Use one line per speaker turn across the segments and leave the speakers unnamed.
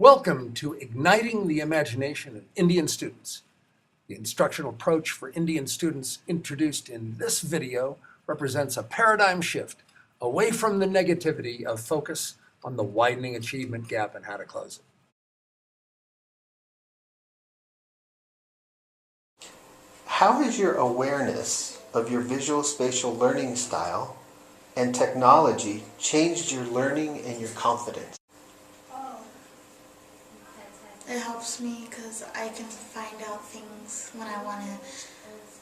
Welcome to Igniting the Imagination of Indian Students. The instructional approach for Indian students introduced in this video represents a paradigm shift away from the negativity of focus on the widening achievement gap and how to close it.
How has your awareness of your visual-spatial learning style and technology changed your learning and your confidence?
It helps me because I can find out things when I want to.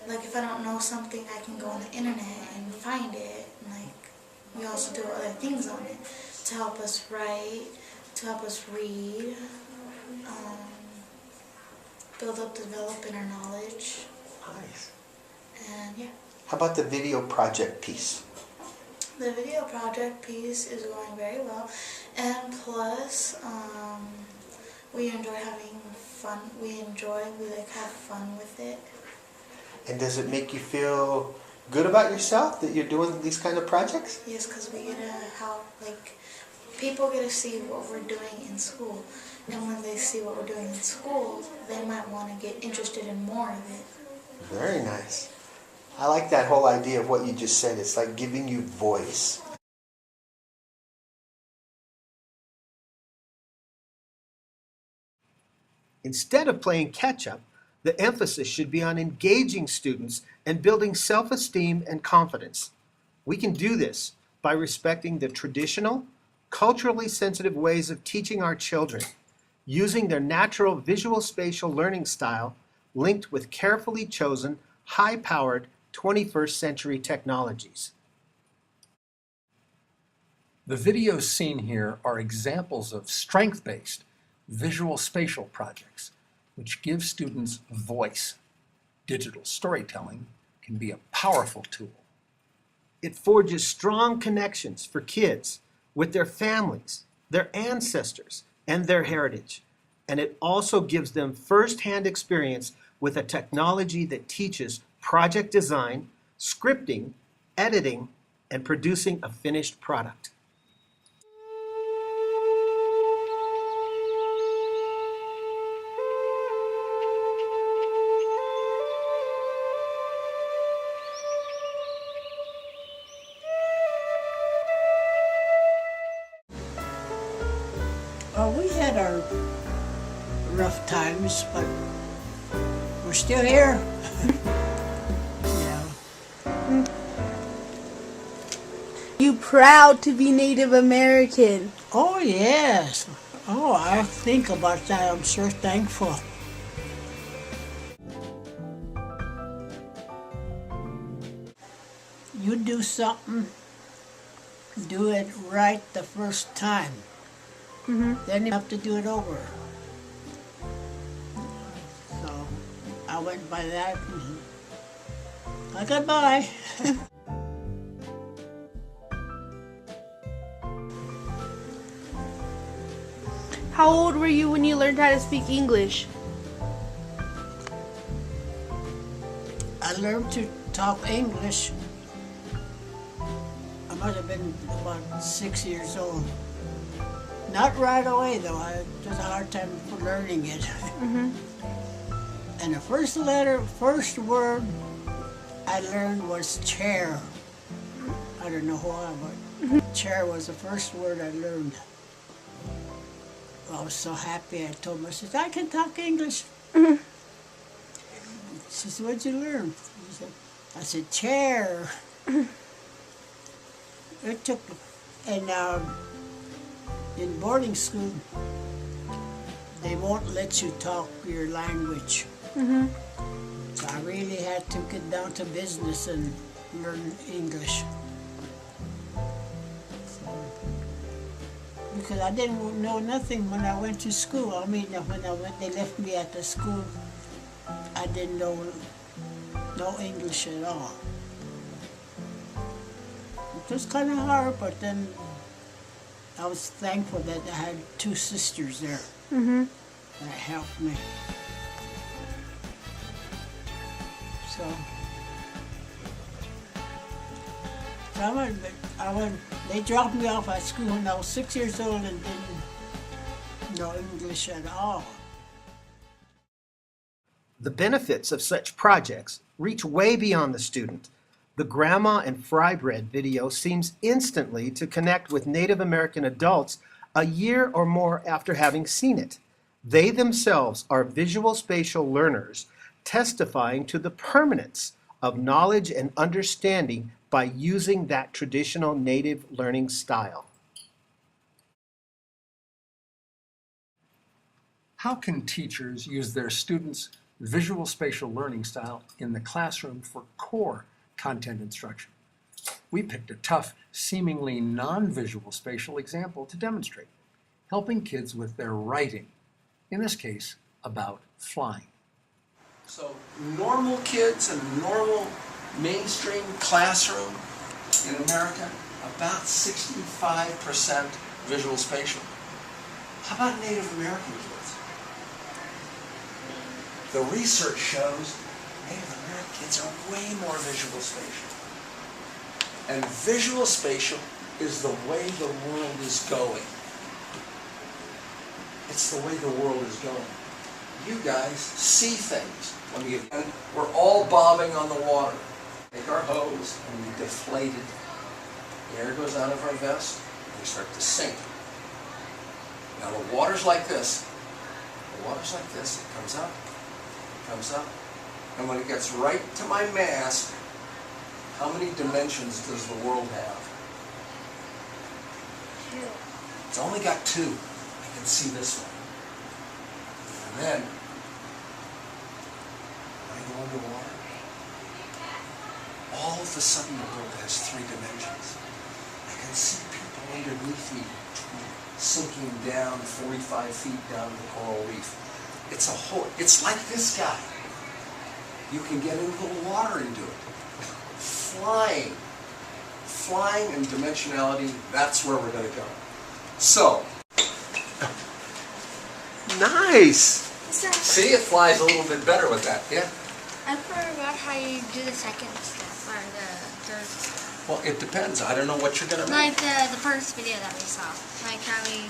Like if I don't know something, I can go on the internet and find it. And like we also do other things on it to help us write, to help us read, develop in our knowledge.
Nice.
And yeah.
How about the video project piece?
The video project piece is going very well, and plus, we enjoy having fun. We have fun with it.
And does it make you feel good about yourself that you're doing these kind of projects?
Yes, because we get to people get to see what we're doing in school. And when they see what we're doing in school, they might want to get interested in more of it.
Very nice. I like that whole idea of what you just said. It's like giving you voice.
Instead of playing catch-up, the emphasis should be on engaging students and building self-esteem and confidence. We can do this by respecting the traditional, culturally sensitive ways of teaching our children, using their natural visual-spatial learning style linked with carefully chosen, high-powered 21st century technologies.
The videos seen here are examples of strength-based visual-spatial projects, which give students voice. Digital storytelling can be a powerful tool.
It forges strong connections for kids with their families, their ancestors, and their heritage. And it also gives them first-hand experience with a technology that teaches project design, scripting, editing, and producing a finished product.
We had our rough times, but we're still here. Yeah.
You proud to be Native American?
Oh, yes. Oh, I think about that. I'm sure thankful. You do something, do it right the first time. Then you have to do it over. So I went by that and goodbye.
How old were you when you learned how to speak English?
I learned to talk English. I must have been about 6 years old. Not right away, though. I had a hard time learning it. And the first word I learned was chair. I don't know why, but chair was the first word I learned. I was so happy. I told my sister, I can talk English. She said, what'd you learn? I said, chair. It took, and in boarding school, they won't let you talk your language. So I really had to get down to business and learn English. Because I didn't know nothing when I went to school. I mean, they left me at the school, I didn't know no English at all. It was kind of hard, but then I was thankful that I had two sisters there that helped me. So they dropped me off at school when I was 6 years old, and then no English at all.
The benefits of such projects reach way beyond the student. The Grandma and Fry Bread video seems instantly to connect with Native American adults a year or more after having seen it. They themselves are visual spatial learners, testifying to the permanence of knowledge and understanding by using that traditional Native learning style.
How can teachers use their students' visual spatial learning style in the classroom for core content instruction? We picked a tough, seemingly non-visual spatial example to demonstrate, helping kids with their writing, in this case, about flying. So normal kids in a normal mainstream classroom in America, about 65% visual spatial. How about Native American kids? The research shows Native American kids are way more visual spatial. And visual spatial is the way the world is going. It's the way the world is going. You guys see things. And we're all bobbing on the water. Take our hose and we deflate it. The air goes out of our vest and we start to sink. Now the water's like this. The water's like this. It comes up. Comes up, and when it gets right to my mask, how many dimensions does the world have?
2.
It's only got 2. I can see this one. And then, when I go underwater, all of a sudden the world has 3 dimensions. I can see people underneath me sinking down 45 feet down the coral reef. It's like this guy. You can get into the water and do it. Flying and dimensionality, that's where we're going to go. So,
Nice!
see, it flies a little bit better with that, yeah?
I forgot how you do the second step or the third step.
Well, it depends. I don't know what you're going to
Like
make.
the first video that we saw. Like how we.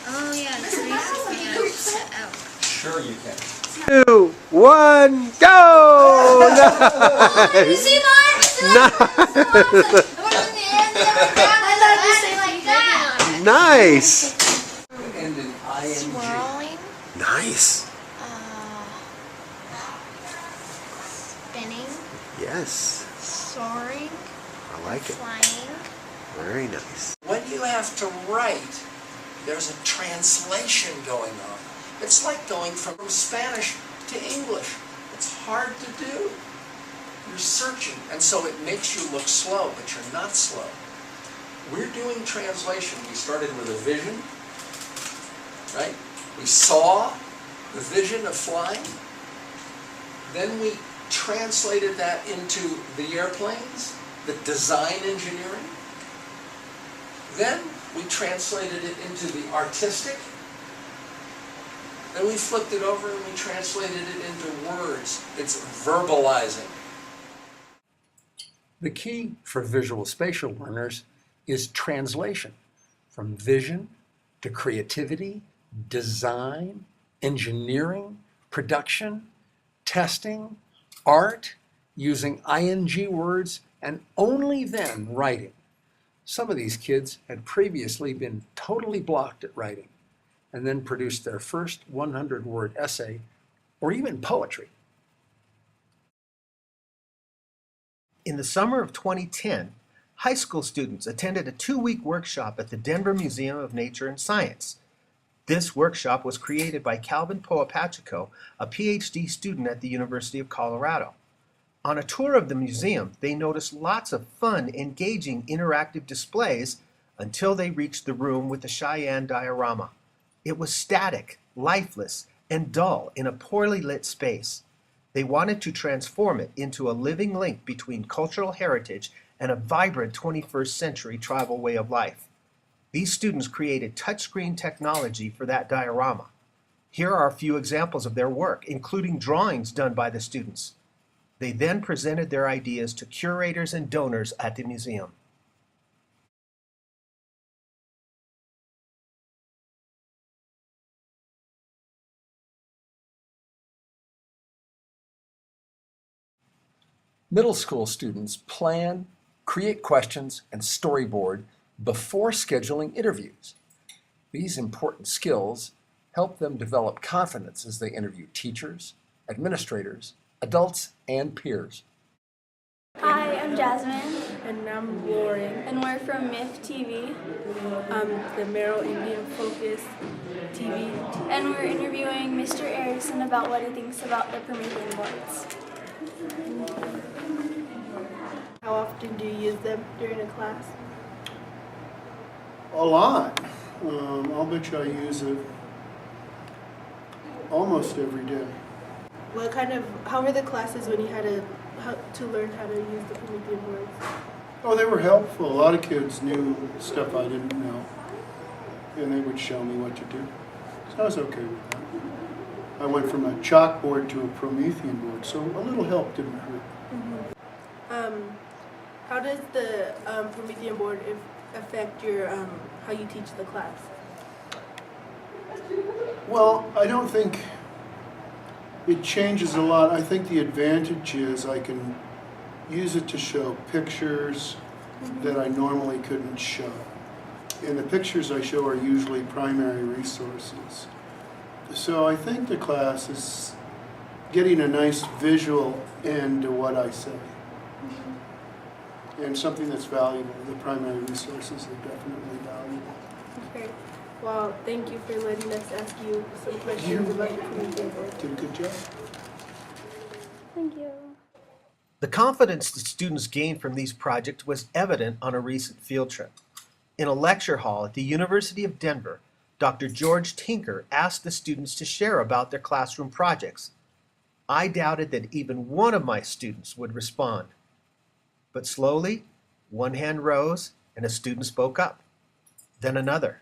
Oh yeah, the 360 set out.
Sure you can.
2, 1, go!
You see mine?
Nice!
End in ing.
Swirling,
Nice!
spinning,
Yes,
soaring,
I like it.
flying.
Very nice.
When you have to write, there's a translation going on. It's like going from Spanish to English. It's hard to do. You're searching, and so it makes you look slow, but you're not slow. We're doing translation. We started with a vision, right? We saw the vision of flying. Then we translated that into the airplanes, the design engineering. Then we translated it into the artistic. Then we flipped it over and we translated it into words. It's verbalizing. The key for visual spatial learners is translation from vision to creativity, design, engineering, production, testing, art, using ing words, and only then writing. Some of these kids had previously been totally blocked at writing and then produced their first 100-word essay or even poetry.
In the summer of 2010, high school students attended a 2-week workshop at the Denver Museum of Nature and Science. This workshop was created by Calvin Poapachico, a PhD student at the University of Colorado. On a tour of the museum, they noticed lots of fun, engaging, interactive displays until they reached the room with the Cheyenne diorama. It was static, lifeless, and dull in a poorly lit space. They wanted to transform it into a living link between cultural heritage and a vibrant 21st century tribal way of life. These students created touchscreen technology for that diorama. Here are a few examples of their work, including drawings done by the students. They then presented their ideas to curators and donors at the museum.
Middle school students plan, create questions, and storyboard before scheduling interviews. These important skills help them develop confidence as they interview teachers, administrators, adults, and peers.
Hi, I'm Jasmine,
And I'm Lauren,
and we're from MIF TV,
the Merrill Indian Focus TV.
and we're interviewing Mr. Harrison about what he thinks about the Promethean boards.
How often do you use them during a class?
A lot. I'll bet you I use it almost every day.
How were the classes when you had to learn how to use the Promethean boards?
Oh, they were helpful. A lot of kids knew stuff I didn't know, and they would show me what to do. So I was okay with that. I went from a chalkboard to a Promethean board, so a little help didn't hurt.
How does the Promethean board affect your how you teach the class?
Well, I don't think it changes a lot. I think the advantage is I can use it to show pictures that I normally couldn't show. And the pictures I show are usually primary resources. So I think the class is getting a nice visual end to what I say. And something that's valuable. The primary resources are definitely valuable.
Okay. Well, thank you for letting us ask you some questions about the Promethean board.
Did a good job.
Thank you.
The confidence that students gained from these projects was evident on a recent field trip. In a lecture hall at the University of Denver, Dr. George Tinker asked the students to share about their classroom projects. I doubted that even one of my students would respond. But slowly, one hand rose and a student spoke up. Then another,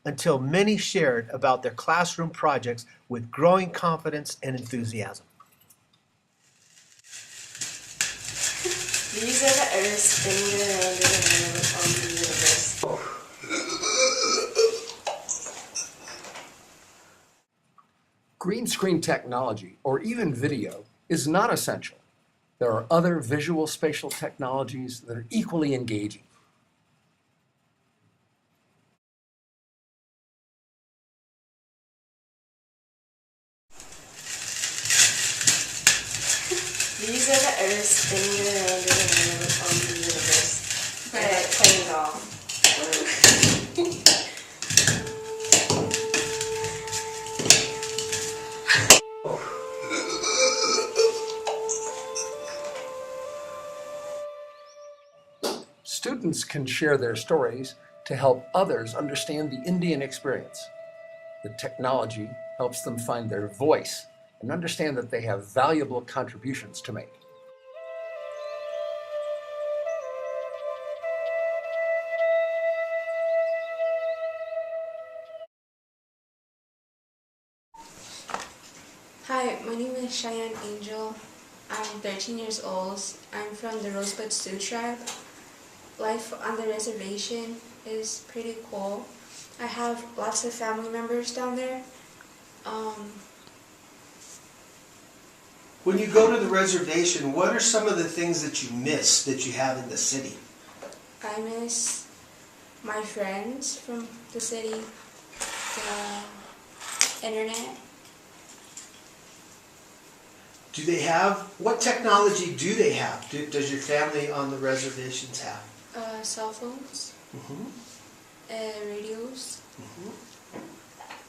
until many shared about their classroom projects with growing confidence and enthusiasm.
These are the Earth spinning around in the universe.
Green screen technology, or even video, is not essential. There are other visual spatial technologies that are equally engaging.
These are the Earth spinning around in the universe. They're like playing golf.
Students can share their stories to help others understand the Indian experience. The technology helps them find their voice and understand that they have valuable contributions to make.
Hi, my name is Cheyenne Angel. I'm 13 years old. I'm from the Rosebud Sioux tribe. Life on the reservation is pretty cool. I have lots of family members down there.
When you go to the reservation, what are some of the things that you miss that you have in the city?
I miss my friends from the city, the internet.
Do they have, what technology do they have? Does your family on the reservations have?
Cell phones, radios.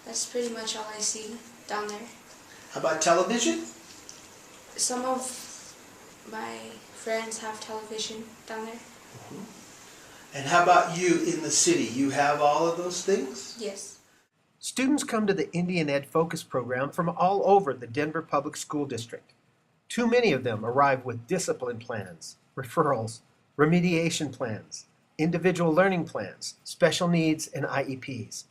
That's pretty much all I see down there.
How about television?
Some of my friends have television down there.
And how about you in the city? You have all of those things?
Yes.
Students come to the Indian Ed Focus program from all over the Denver Public School District. Too many of them arrive with discipline plans, referrals, remediation plans, individual learning plans, special needs, and IEPs.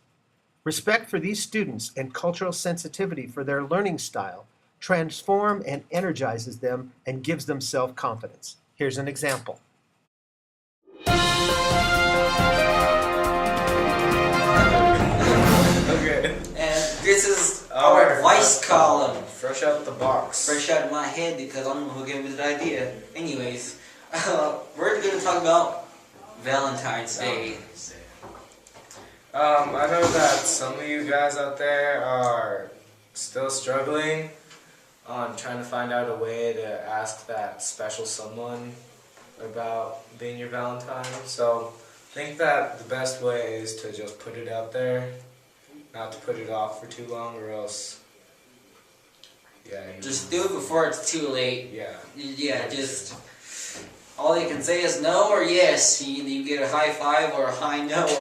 Respect for these students and cultural sensitivity for their learning style transform and energizes them and gives them self-confidence. Here's an example.
Okay. And this is our voice column fresh out the box.
Fresh out of my head because I'm the one who gave me the idea. Anyways, we're going to talk about Valentine's Day.
I know that some of you guys out there are still struggling on trying to find out a way to ask that special someone about being your Valentine. So I think that the best way is to just put it out there, not to put it off for too long, or else, yeah.
Just do it before it's too late.
Yeah.
Yeah, just all you can say is no or yes. You get a high five or a high no.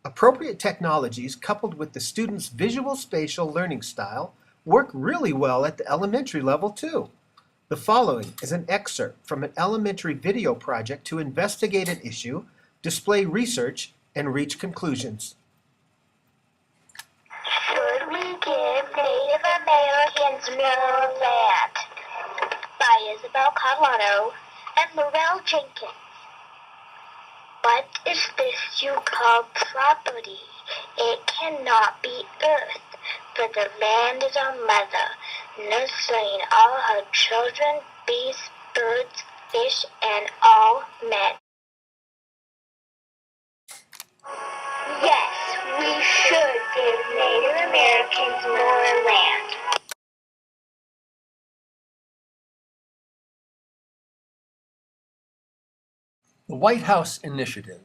Appropriate technologies coupled with the student's visual-spatial learning style work really well at the elementary level too. The following is an excerpt from an elementary video project to investigate an issue, display research, and reach conclusions.
Should we give Native Americans more land? By Isabel Carlotto and Laurel Jenkins. What is this you call property? It cannot be earth, for the land is our mother, nursing all her children, beasts, birds, fish, and all men. Yes, we should give Native Americans more land.
The White House initiative,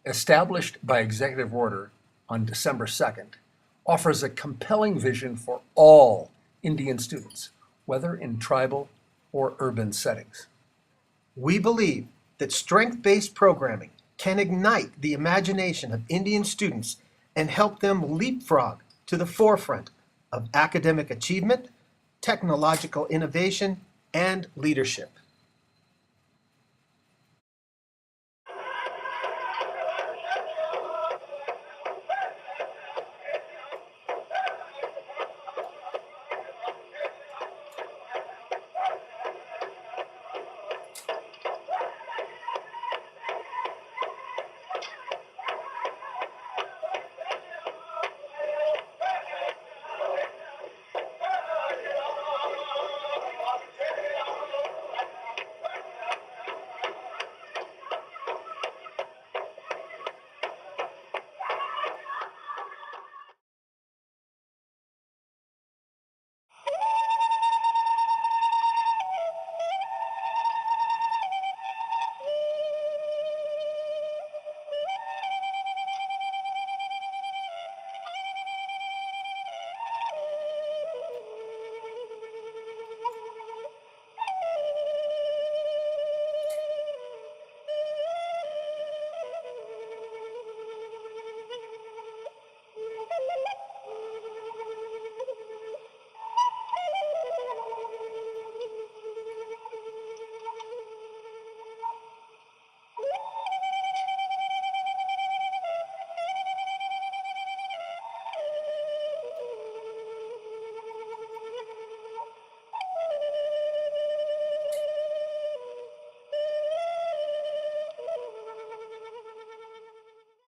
established by executive order on December 2nd, offers a compelling vision for all Indian students, whether in tribal or urban settings.
We believe that strength-based programming can ignite the imagination of Indian students and help them leapfrog to the forefront of academic achievement, technological innovation, and leadership.